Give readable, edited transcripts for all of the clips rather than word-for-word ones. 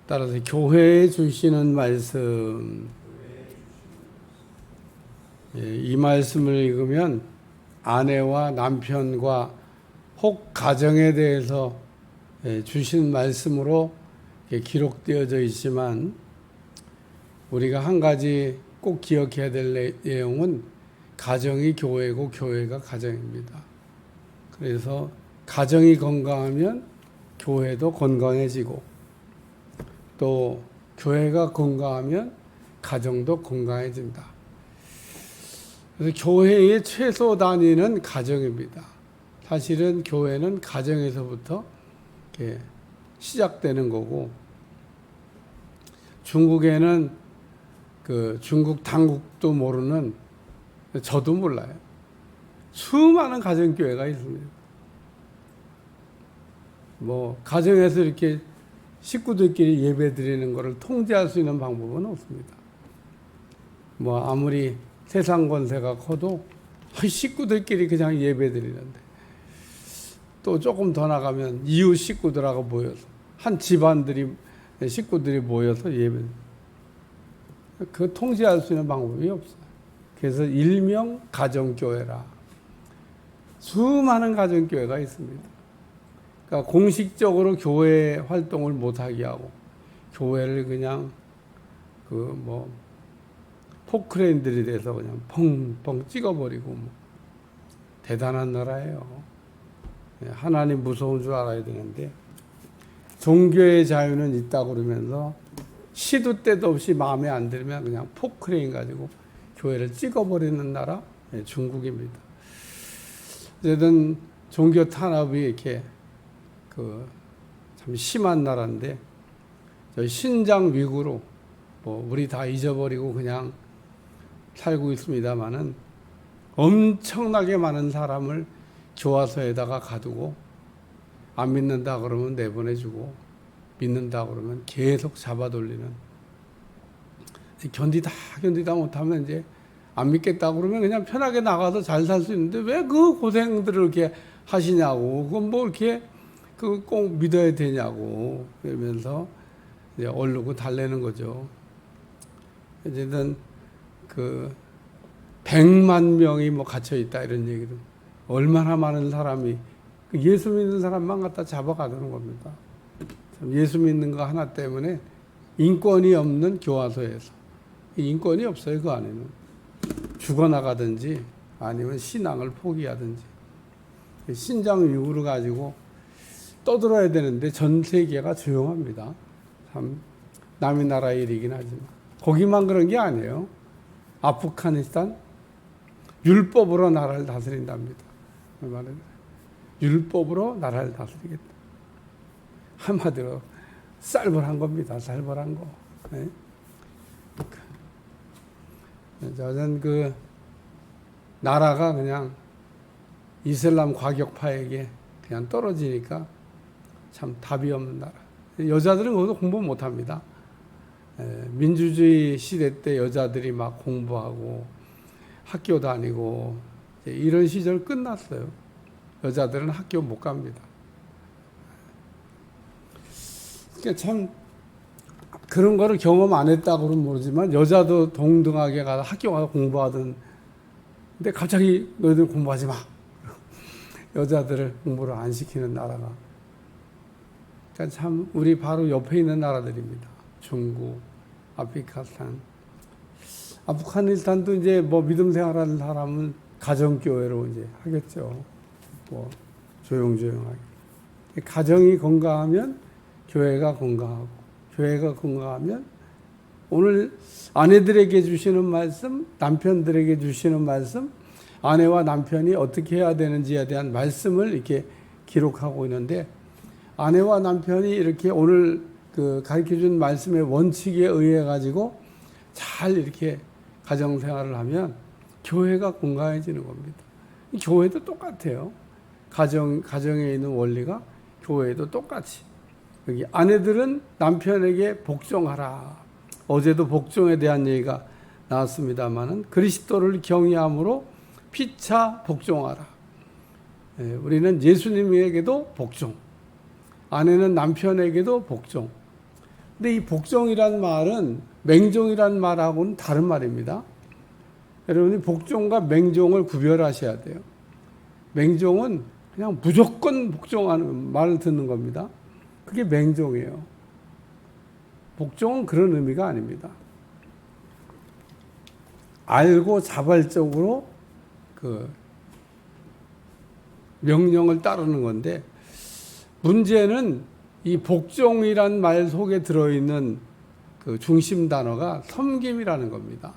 따라서 교회에 주시는 말씀, 이 말씀을 읽으면 아내와 남편과 혹 가정에 대해서 주신 말씀으로 기록되어져 있지만, 우리가 한 가지 꼭 기억해야 될 내용은 가정이 교회고 교회가 가정입니다. 그래서 가정이 건강하면 교회도 건강해지고, 또 교회가 건강하면 가정도 건강해진다. 그래서 교회의 최소 단위는 가정입니다. 사실은 교회는 가정에서부터 시작되는 거고, 중국에는 중국 당국도 모르는, 저도 몰라요, 수많은 가정교회가 있습니다. 가정에서 이렇게 식구들끼리 예배 드리는 것을 통제할 수 있는 방법은 없습니다. 아무리 세상 권세가 커도 식구들끼리 그냥 예배 드리는데, 또 조금 더 나가면 이웃 식구들하고 모여서, 한 집안들이, 식구들이 모여서 예배, 그 통제할 수 있는 방법이 없어요. 그래서 일명 가정교회라. 수많은 가정교회가 있습니다. 그러니까 공식적으로 교회 활동을 못하게 하고, 교회를 그냥 포크레인들이 돼서 그냥 펑펑 찍어버리고, 대단한 나라예요. 하나님 무서운 줄 알아야 되는데, 종교의 자유는 있다고 그러면서 시도 때도 없이 마음에 안 들면 그냥 포크레인 가지고 교회를 찍어버리는 나라, 중국입니다. 어쨌든 종교 탄압이 이렇게 참 심한 나라인데, 신장 위구르, 우리 다 잊어버리고 그냥 살고 있습니다만은, 엄청나게 많은 사람을 교화소에다가 가두고, 안 믿는다 그러면 내보내주고, 믿는다 그러면 계속 잡아돌리는, 견디다 못하면 이제 안 믿겠다 그러면 그냥 편하게 나가서 잘 살 수 있는데, 왜 그 고생들을 이렇게 하시냐고, 그건 이렇게 꼭 믿어야 되냐고, 그러면서 이제 얼르고 달래는 거죠. 어쨌든 100만 명이 갇혀 있다 이런 얘기도, 얼마나 많은 사람이 예수 믿는 사람만 갖다 잡아가는 겁니다. 예수 믿는 거 하나 때문에 인권이 없는 교화소에서, 인권이 없어요. 그 안에는 죽어나가든지 아니면 신앙을 포기하든지, 신장 위구르 가지고 떠들어야 되는데 전 세계가 조용합니다. 참 남의 나라 일이긴 하지만, 거기만 그런 게 아니에요. 아프가니스탄 율법으로 나라를 다스린답니다. 율법으로 나라를 다스리겠다. 한마디로 살벌한 겁니다. 살벌한 거. 네? 저는 나라가 그냥 이슬람 과격파에게 그냥 떨어지니까 참 답이 없는 나라. 여자들은 거기서 공부 못 합니다. 민주주의 시대 때 여자들이 막 공부하고 학교 다니고 이런 시절 끝났어요. 여자들은 학교 못 갑니다. 그러니까 참 그런 거를 경험 안 했다고는 모르지만, 여자도 동등하게 가서 학교 가서 공부하던, 근데 갑자기 너희들 공부하지 마, 여자들을 공부를 안 시키는 나라가, 그러니까 참 우리 바로 옆에 있는 나라들입니다. 중국, 아프가니스탄도 이제 믿음 생활하는 사람은 가정교회로 이제 하겠죠. 조용조용하게. 가정이 건강하면 교회가 건강하고, 교회가 건강하면 오늘 아내들에게 주시는 말씀, 남편들에게 주시는 말씀, 아내와 남편이 어떻게 해야 되는지에 대한 말씀을 이렇게 기록하고 있는데, 아내와 남편이 이렇게 오늘 가르쳐준 말씀의 원칙에 의해 가지고 잘 이렇게 가정생활을 하면 교회가 건강해지는 겁니다. 교회도 똑같아요. 가정에 있는 원리가 교회도 똑같이. 여기 아내들은 남편에게 복종하라. 어제도 복종에 대한 얘기가 나왔습니다만은, 그리스도를 경외함으로 피차 복종하라. 우리는 예수님에게도 복종, 아내는 남편에게도 복종. 근데 이 복종이란 말은 맹종이란 말하고는 다른 말입니다. 여러분이 복종과 맹종을 구별하셔야 돼요. 맹종은 그냥 무조건 복종하는 말을 듣는 겁니다. 그게 맹종이에요. 복종은 그런 의미가 아닙니다. 알고 자발적으로 그 명령을 따르는 건데, 문제는 이 복종이란 말 속에 들어있는 그 중심 단어가 섬김이라는 겁니다.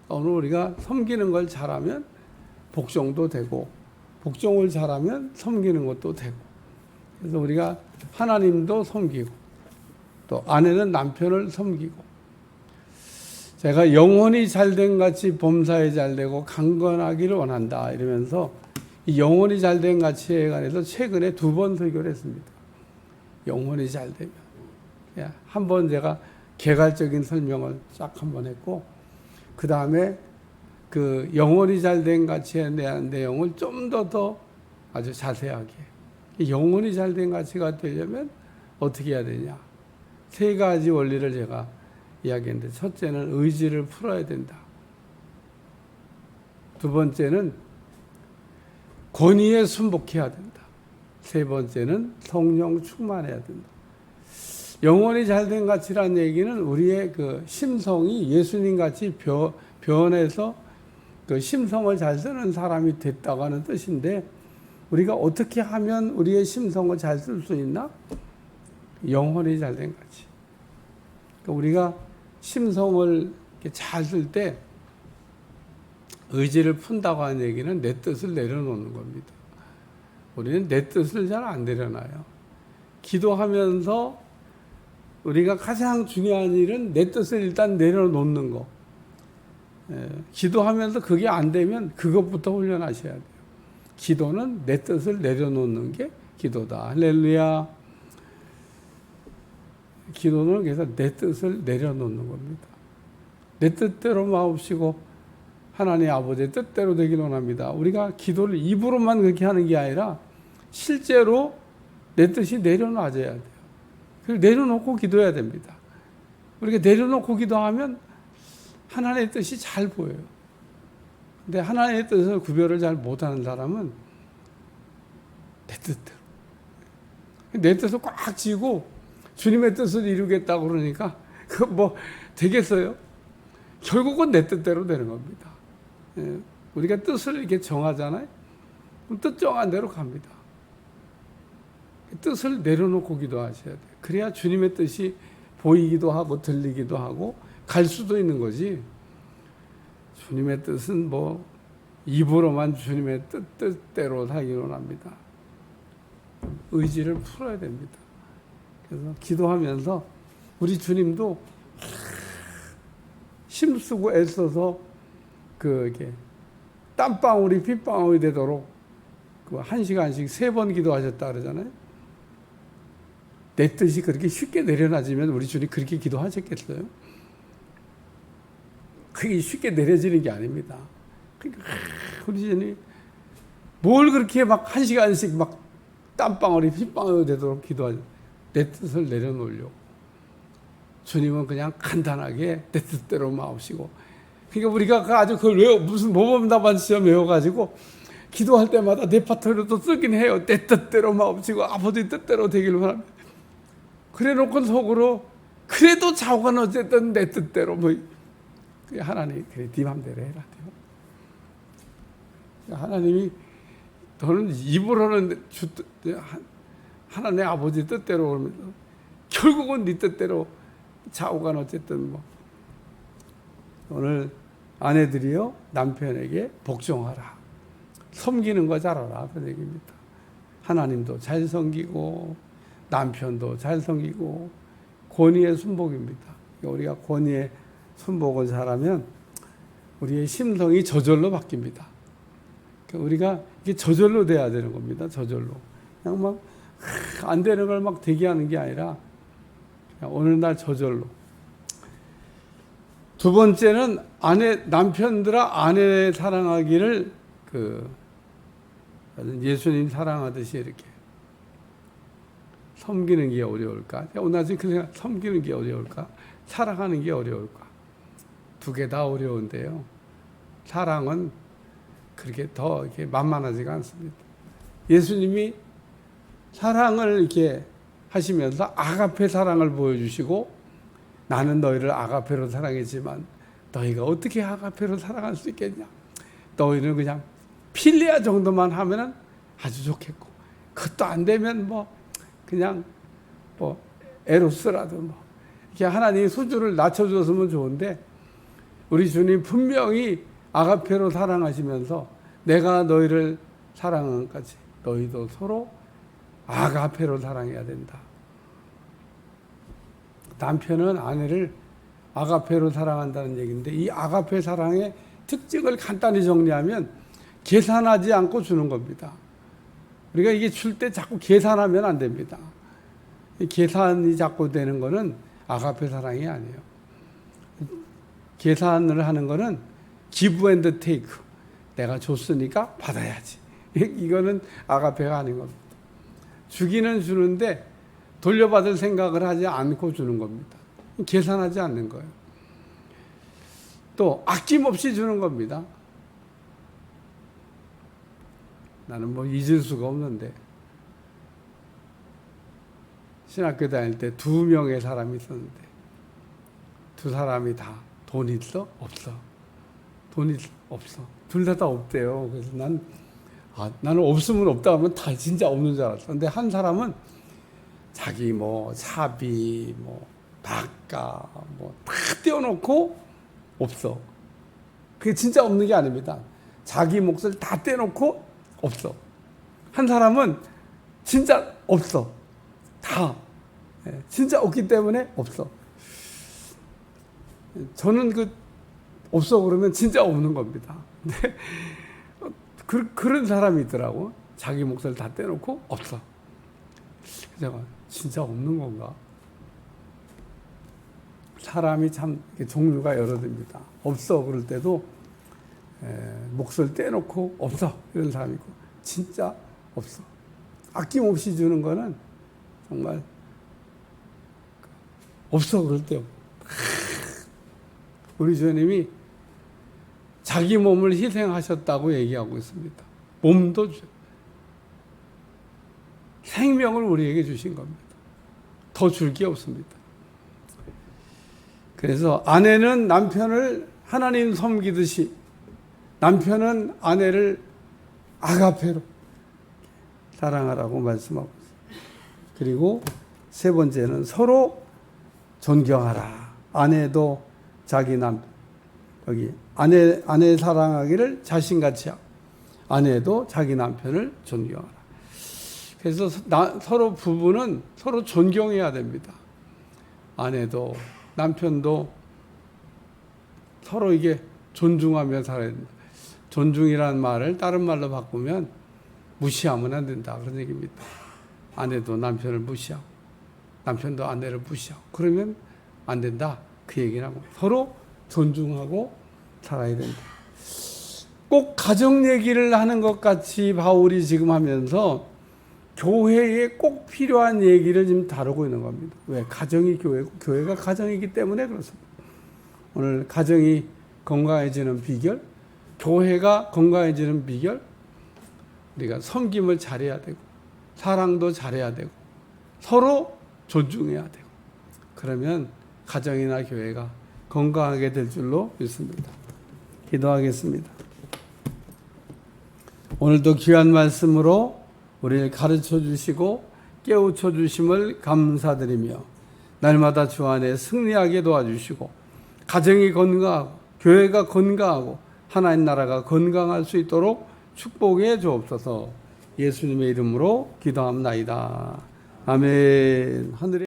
오늘 우리가 섬기는 걸 잘하면 복종도 되고, 복종을 잘하면 섬기는 것도 되고, 그래서 우리가 하나님도 섬기고, 또 아내는 남편을 섬기고, 제가 영혼이 잘된 같이 범사에 잘되고 강건하기를 원한다 이러면서 이 영혼이 잘된 가치에 관해서 최근에 2번 설교를 했습니다. 영혼이 잘되면. 한 번 제가 개괄적인 설명을 쫙 한번 했고, 그 다음에 그 영혼이 잘된 가치에 대한 내용을 좀 더 아주 자세하게. 영혼이 잘된 가치가 되려면 어떻게 해야 되냐. 3가지 원리를 제가 이야기했는데, 첫째는 의지를 풀어야 된다. 2번째는 권위에 순복해야 된다. 3번째는 성령 충만해야 된다. 영혼이 잘된 가치란 얘기는 우리의 그 심성이 예수님 같이 변해서 그 심성을 잘 쓰는 사람이 됐다고 하는 뜻인데, 우리가 어떻게 하면 우리의 심성을 잘 쓸 수 있나? 영혼이 잘된 가치. 그러니까 우리가 심성을 잘 쓸 때 의지를 푼다고 하는 얘기는 내 뜻을 내려놓는 겁니다. 우리는 내 뜻을 잘 안 내려놔요. 기도하면서 우리가 가장 중요한 일은 내 뜻을 일단 내려놓는 거. 기도하면서 그게 안 되면 그것부터 훈련하셔야 돼요. 기도는 내 뜻을 내려놓는 게 기도다. 할렐루야. 기도는 그래서 내 뜻을 내려놓는 겁니다. 내 뜻대로 마옵시고 하나님 아버지의 뜻대로 되기를 원합니다. 우리가 기도를 입으로만 그렇게 하는 게 아니라 실제로 내 뜻이 내려놔져야 돼요. 그리고 내려놓고 기도해야 됩니다. 우리가 내려놓고 기도하면 하나님의 뜻이 잘 보여요. 근데 하나님의 뜻을 구별을 잘 못하는 사람은 내 뜻대로. 내 뜻을 꽉 쥐고 주님의 뜻을 이루겠다고 그러니까 그 뭐 되겠어요? 결국은 내 뜻대로 되는 겁니다. 우리가 뜻을 이렇게 정하잖아요. 그럼 뜻 정한 대로 갑니다. 뜻을 내려놓고 기도하셔야 돼요. 그래야 주님의 뜻이 보이기도 하고 들리기도 하고 갈 수도 있는 거지. 주님의 뜻은 뭐 입으로만 주님의 뜻대로 살기를 원합니다. 의지를 풀어야 됩니다. 그래서 기도하면서 우리 주님도 힘쓰고 애써서 그게 땀방울이 핏방울이 되도록 그 1시간씩 3번 기도하셨다 그러잖아요. 내 뜻이 그렇게 쉽게 내려놔지면 우리 주님 그렇게 기도하셨겠어요? 그게 쉽게 내려지는 게 아닙니다. 그러니까 우리 주님 뭘 그렇게 막 1시간씩 막 땀방울이 핏방울이 되도록 기도하죠. 내 뜻을 내려놓으려고. 주님은 그냥 간단하게 내 뜻대로 마옵시고. 그러니까 우리가 아주 그걸 무슨 모범답안 시험 외워가지고 기도할 때마다 내 파트너도 쓰긴 해요. 내 뜻대로 마옵시고 아버지 뜻대로 되기를 원합니다. 그래 놓고 속으로 그래도 자고는 어쨌든 내 뜻대로 뭐 하나님 그래 네 맘대로 해라. 하나님이 너는 입으로는 하나님 아버지 뜻대로 그러면서 결국은 네 뜻대로 좌우간 어쨌든 뭐. 오늘 아내들이요 남편에게 복종하라, 섬기는 거 잘하라 그 얘기입니다. 하나님도 잘 섬기고 남편도 잘 섬기고 권위의 순복입니다. 우리가 권위의 순복을 잘하면 우리의 심성이 저절로 바뀝니다. 우리가 이게 저절로 돼야 되는 겁니다. 저절로 그냥 막 안 되는 걸 막 대기하는 게 아니라 어느 날 저절로. 2번째는 남편들아 아내 사랑하기를 예수님 사랑하듯이 이렇게 섬기는 게 어려울까? 오늘 그냥 섬기는 게 어려울까? 사랑하는 게 어려울까? 두 개 다 어려운데요. 사랑은 그렇게 더 이렇게 만만하지가 않습니다. 예수님이 사랑을 이렇게 하시면서 아가페 사랑을 보여주시고, 나는 너희를 아가페로 사랑했지만 너희가 어떻게 아가페로 사랑할 수 있겠냐? 너희는 그냥 필리아 정도만 하면은 아주 좋겠고, 그것도 안 되면 뭐 그냥 뭐 에로스라도 뭐 이렇게 하나님이 수준을 낮춰줬으면 좋은데, 우리 주님 분명히 아가페로 사랑하시면서 내가 너희를 사랑한 것까지 너희도 서로 아가페로 사랑해야 된다. 남편은 아내를 아가페로 사랑한다는 얘기인데, 이 아가페 사랑의 특징을 간단히 정리하면 계산하지 않고 주는 겁니다. 우리가 이게 줄 때 자꾸 계산하면 안 됩니다. 계산이 자꾸 되는 거는 아가페 사랑이 아니에요. 계산을 하는 거는 give and take. 내가 줬으니까 받아야지. 이거는 아가페가 아닌 겁니다. 주기는 주는데 돌려받을 생각을 하지 않고 주는 겁니다. 계산하지 않는 거예요. 또 아낌없이 주는 겁니다. 나는 뭐 잊을 수가 없는데, 신학교 다닐 때 2명의 사람이 있었는데, 두 사람이 다 돈 있어? 없어. 돈 있어? 없어. 둘 다 없대요. 그래서 나는 없으면 없다 하면 다 진짜 없는 줄 알았어. 근데 한 사람은 자기 뭐 사비, 뭐 바가, 뭐 다 떼어놓고 없어. 그게 진짜 없는 게 아닙니다. 자기 몫을 다 떼놓고 없어. 한 사람은 진짜 없어. 다. 진짜 없기 때문에 없어. 저는 없어 그러면 진짜 없는 겁니다. 근데 그런 사람이 있더라고. 자기 몫을 다 떼놓고 없어. 제가 진짜 없는 건가? 사람이 참 종류가 여러 됩니다. 없어 그럴 때도 몫을 떼놓고 없어 이런 사람이 있고, 진짜 없어. 아낌없이 주는 거는 정말 없어 그럴 때 우리 주님이 자기 몸을 희생하셨다고 얘기하고 있습니다. 몸도 생명을 우리에게 주신 겁니다. 더 줄 게 없습니다. 그래서 아내는 남편을 하나님 섬기듯이 남편은 아내를 아가페로 사랑하라고 말씀하고 있습니다. 그리고 세 번째는 서로 존경하라. 아내도 자기 여기 아내 사랑하기를 자신같이 하고, 아내도 자기 남편을 존경하라. 그래서 서로 부부는 서로 존경해야 됩니다. 아내도 남편도 서로 이게 존중하며 살아야 된다. 존중이라는 말을 다른 말로 바꾸면 무시하면 안 된다 그런 얘기입니다. 아내도 남편을 무시하고 남편도 아내를 무시하고 그러면 안 된다 그 얘기를 하고, 서로 존중하고 살아야 된다. 꼭 가정 얘기를 하는 것 같이 바울이 지금 하면서 교회에 꼭 필요한 얘기를 지금 다루고 있는 겁니다. 왜? 가정이 교회고 교회가 가정이기 때문에 그렇습니다. 오늘 가정이 건강해지는 비결, 교회가 건강해지는 비결, 우리가 섬김을 잘해야 되고 사랑도 잘해야 되고 서로 존중해야 되고, 그러면 가정이나 교회가 건강하게 될 줄로 믿습니다. 기도하겠습니다. 오늘도 귀한 말씀으로 우리를 가르쳐 주시고 깨우쳐 주심을 감사드리며, 날마다 주 안에 승리하게 도와주시고 가정이 건강하고 교회가 건강하고 하나님 나라가 건강할 수 있도록 축복해 주옵소서. 예수님의 이름으로 기도합나이다. 아멘. 하늘에